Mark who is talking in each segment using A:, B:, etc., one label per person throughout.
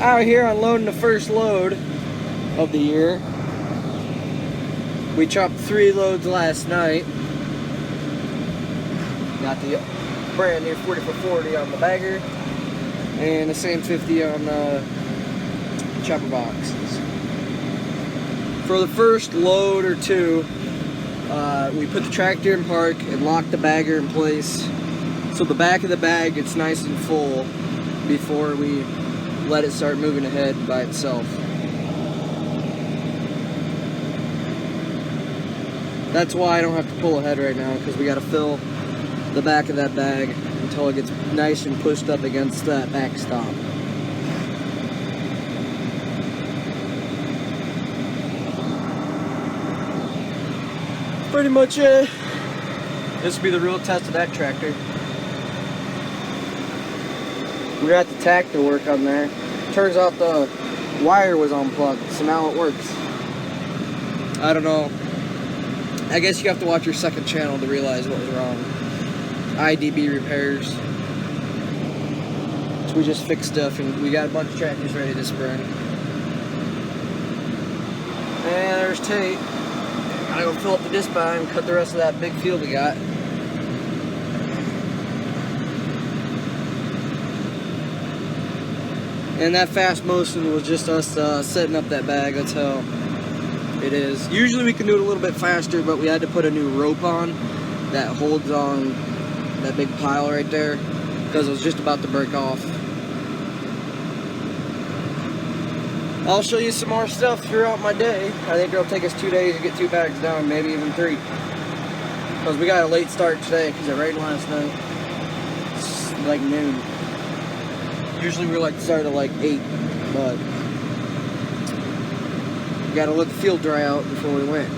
A: Out here unloading the first load of the year. We chopped 3 loads last night. Got the brand new 40x40 on the bagger and the same 50 on the chopper boxes. For the first load or two, we put the tractor in park and locked the bagger in place so the back of the bag gets nice and full before we let it start moving ahead by itself. That's why I don't have to pull ahead right now, because we got to fill the back of that bag until it gets nice and pushed up against that backstop. Pretty much it. This will be the real test of that tractor. We got the tactor work on there. Turns out the wire was unplugged, so now it works. I don't know. I guess you have to watch your second channel to realize what was wrong. IDB repairs. So we just fixed stuff and we got a bunch of tractors ready this spring. And there's Tate. Gotta go fill up the disc bag and cut the rest of that big field we got. And that fast motion was just us setting up that bag. That's how it is. Usually we can do it a little bit faster, but we had to put a new rope on that holds on that big pile right there because it was just about to break off. I'll show you some more stuff throughout my day. I think it'll take us 2 days to get 2 bags down, maybe even 3. Because we got a late start today because it rained last night. It's like noon. Usually we like to start at like 8, but we gotta let the field dry out before we went.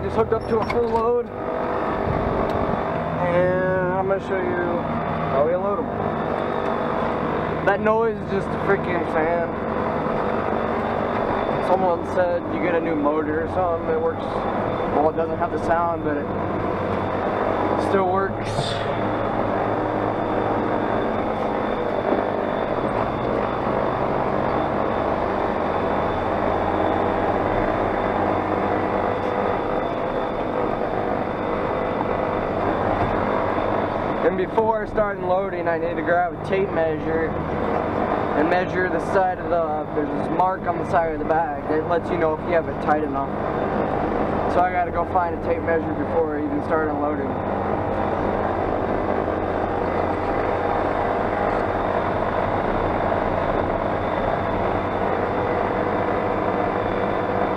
A: just hooked up to a full load, and I'm going to show you how we unload them. That noise is just a freaking fan. Someone said you get a new motor or something, it works. Well, it doesn't have the sound, but it still works. And before I start unloading, I need to grab a tape measure and measure the side of there's this mark on the side of the bag that lets you know if you have it tight enough. So I gotta go find a tape measure before I even start unloading.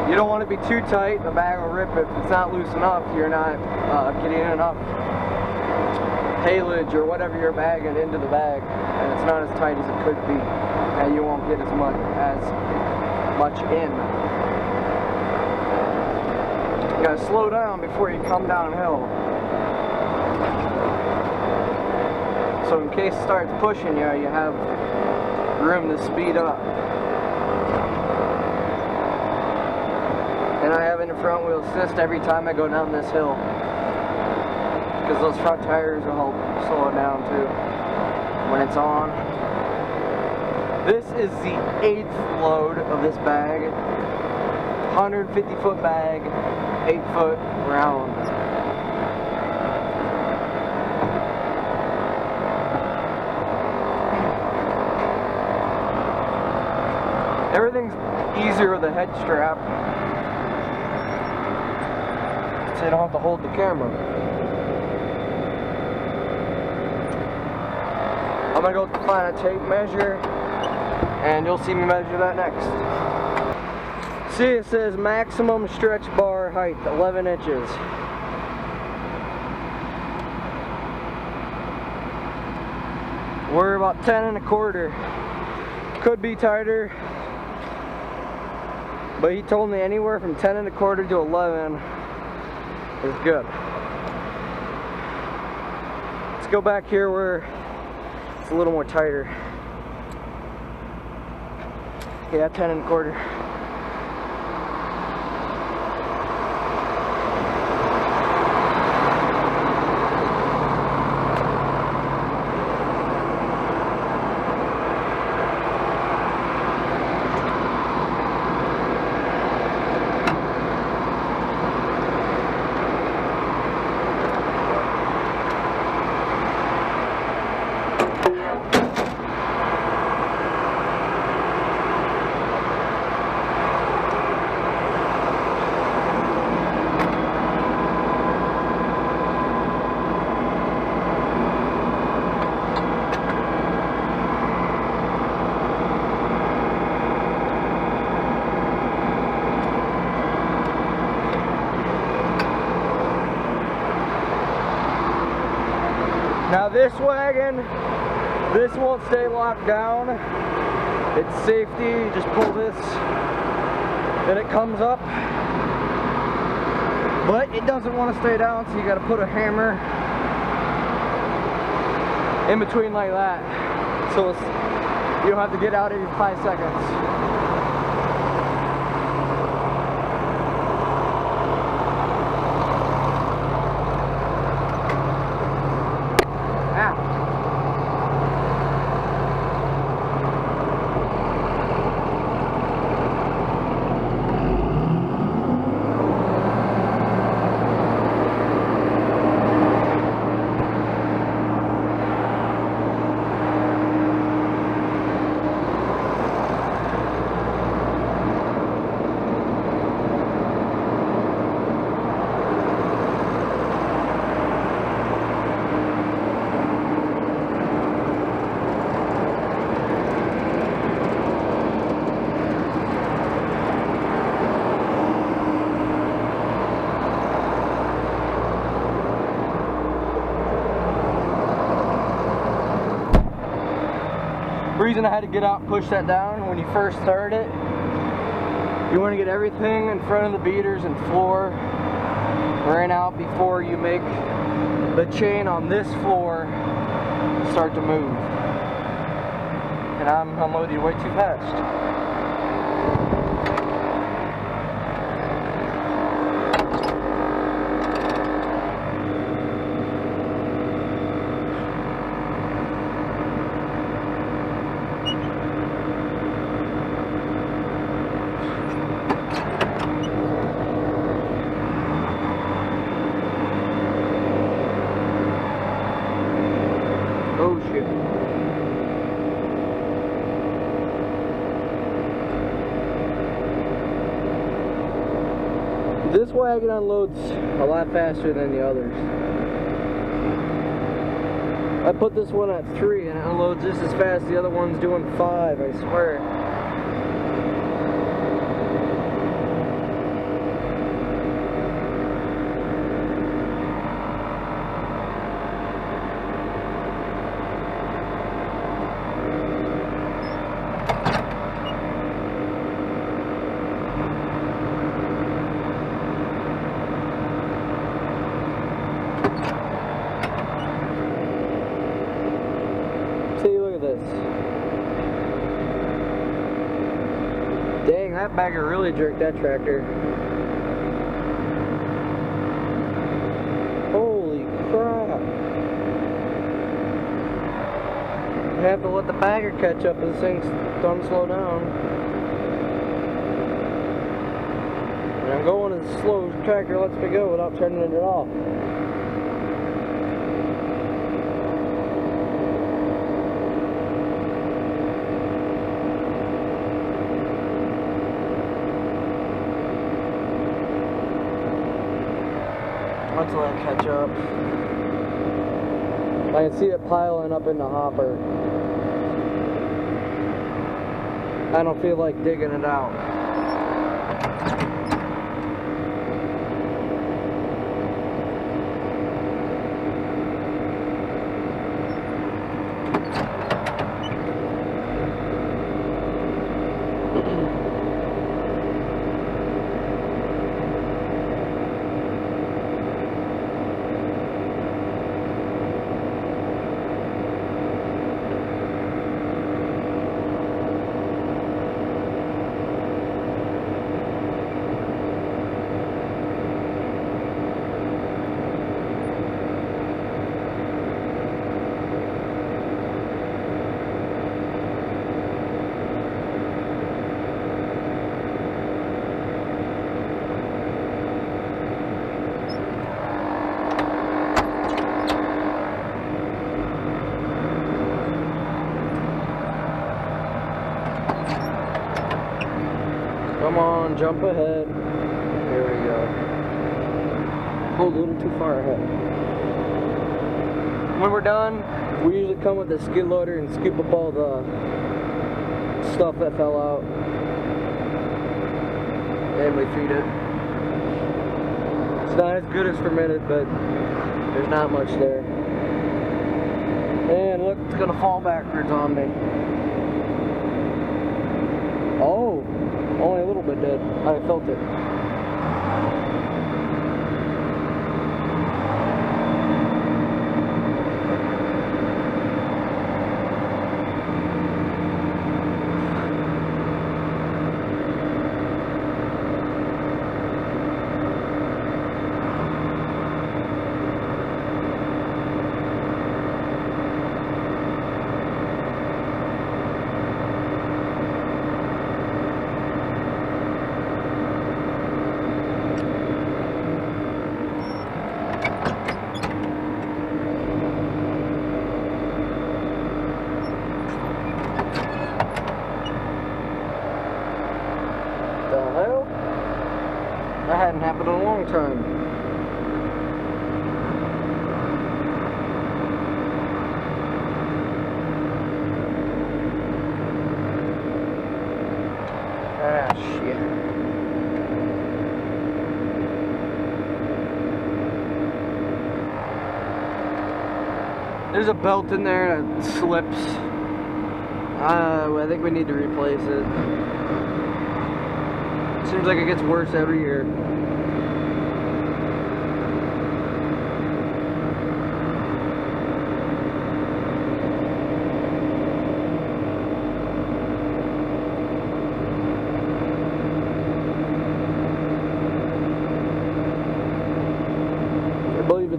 A: You don't want to be too tight, the bag will rip. If it's not loose enough, you're not getting enough silage or whatever you're bagging into the bag, and it's not as tight as it could be, and you won't get as much in. You gotta slow down before you come downhill. So in case it starts pushing you, you have room to speed up. And I have in the front wheel assist every time I go down this hill, because those front tires will help slow it down too when it's on. This is the 8th load of this bag. 150 foot bag, 8 foot round. Everything's easier with a head strap, so you don't have to hold the camera. I'm gonna go find a tape measure, and you'll see me measure that next. See, it says maximum stretch bar height, 11 inches. We're about 10 1/4. Could be tighter, but he told me anywhere from 10 1/4 to 11 is good. Let's go back here where it's a little more tighter. Yeah, 10 1/4. Now this wagon, this won't stay locked down. It's safety, you just pull this and it comes up. But it doesn't want to stay down, so you gotta put a hammer in between like that. So you don't have to get out every 5 seconds. The reason I had to get out and push that down, when you first start it, you want to get everything in front of the beaters and floor ran out before you make the chain on this floor start to move. And I'm unloading way too fast. Oh shit. This wagon unloads a lot faster than the others. I put this one at 3 and it unloads just as fast. The other one's doing 5, I swear. See, look at this. Dang, that bagger really jerked that tractor. Holy crap. I have to let the bagger catch up as things don't slow down. And I'm going as slow as the tractor lets me go without turning it off. Until I catch up. I can see it piling up in the hopper. I don't feel like digging it out. Come on, jump ahead. Here we go. Oh, a little too far ahead. When we're done, we usually come with a skid loader and scoop up all the stuff that fell out. And we feed it. It's not as good as fermented, but there's not much there. And look, it's gonna fall backwards on me. Oh! Only a little bit did. I felt it. That hadn't happened in a long time. Ah, shit. There's a belt in there that slips. I think we need to replace it. Seems like it gets worse every year.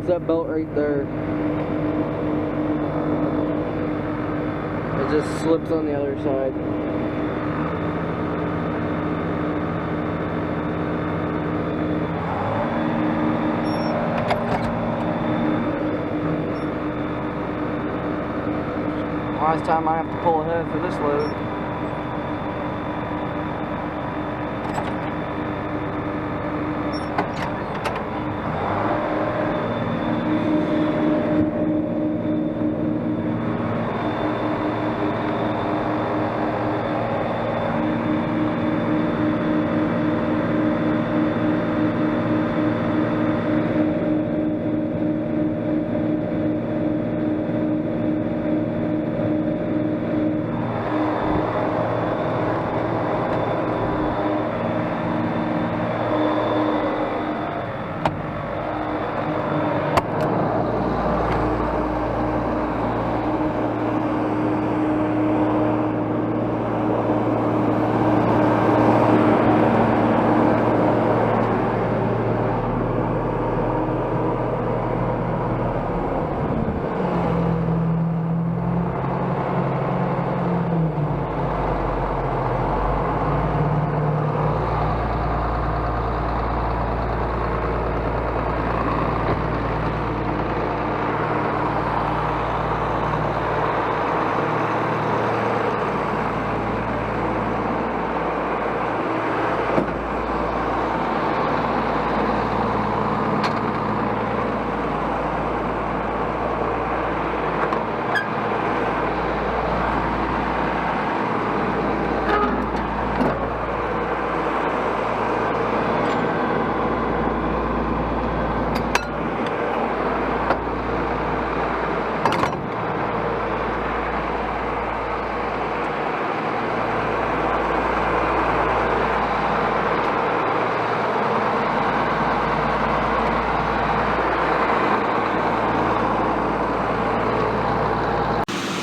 A: that belt right there. It just slips on the other side. Last time I have to pull ahead for this load.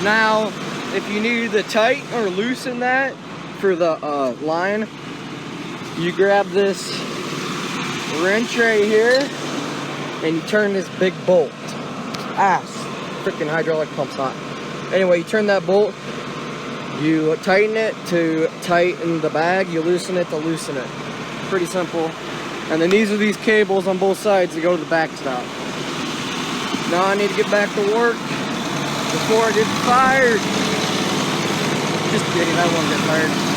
A: Now, if you need to tighten or loosen that for the line, you grab this wrench right here and you turn this big bolt. Freaking hydraulic pump's hot. Anyway, you turn that bolt, you tighten it to tighten the bag, you loosen it to loosen it. Pretty simple. And then these are these cables on both sides that go to the backstop. Now I need to get back to work before I get fired. Just kidding, I won't get fired.